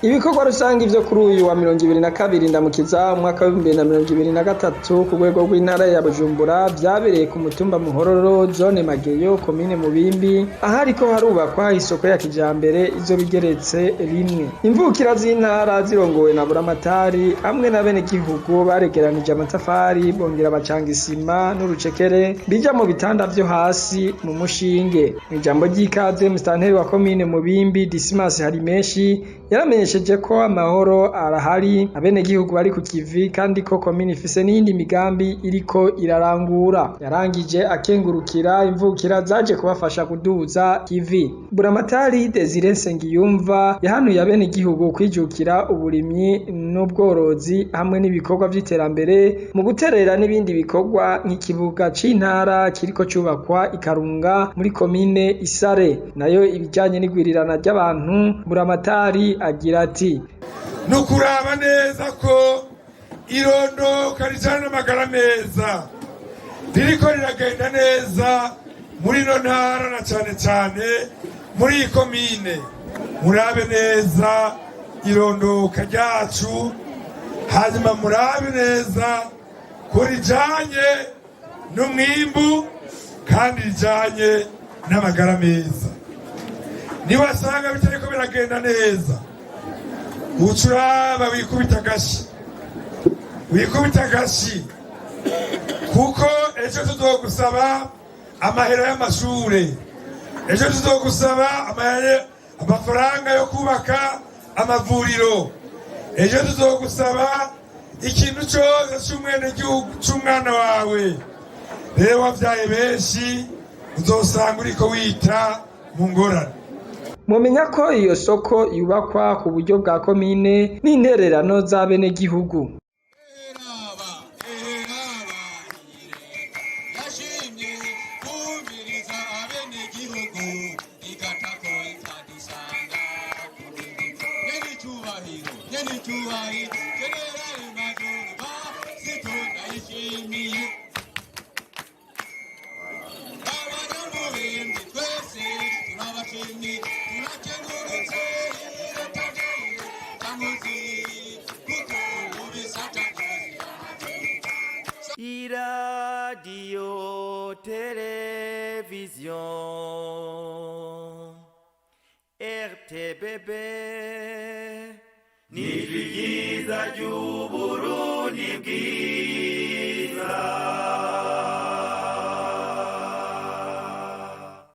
Ibikorwa rusangi vyo kuri uyu wa 22 Ndamukiza umwaka wa 2023 ku rwego rw'intara ya Bujumbura vyabereye ku mutumba Muhororo zone Mageyo komine Mubimbi ahariko harubakwa isoko ya kijambere izo bigeretse rimwe. Imvukira z'intara zirongowe na Buramatari hamwe na bene gihugu baregeranije amatafari bongera bacanga isima n'urucekere bija mu bitanda vyo hasi mu mushinge. Ijambo ry'ikaze musitanteri wa komine Mubimbi Dismas Harimenshi yaramenyesheje ko amahoro arahari abene gihugu bari ku kivi kandi ko komine ifise n'indi migambi iriko irarangura. Yarangije akengurukira imvukira zaje kubafasha kuduza kivi. Buramatari Desire Nsengiyumva yahanuye abene gihugu kwijukira uburimyi n'ubworozi hamwe n'ibikorwa vy'iterambere mu guterera n'ibindi bikorwa nk'ikibuga c'intara kiriko cubakwa Ikarunga muri komine Isare. Nayo ibijanye n'igwirirana ry'abantu Buramatari agira ati nukuraba neza ko irondoka rijana n'amagara meza ririko riragenda neza muri no ntara na cane muri iyi komine. Murabe neza irondoka ryacu hanyuma murabe neza ko rijanye n'umwimbu kandi rijanye n'amagara meza. Niwasanga bitariko biragenda neza ucuraba wikubita agashi kuko ejo tuzogusaba amahera y'amashure, ejo tuzogusaba amafaranga yo kubaka amavuriro, ejo tuzogusaba ikintu cose c'umwene gihugu c'umwana wawe. Rero wavyaye benshi uzosanga uriko wita mu ngorane. Mumenya ko iyo soko yubakwa ku buryo bwa komine n'intererano za bene gihugu. Radio Television RTBB Nijwi ryiza ry'Uburundi bwiza.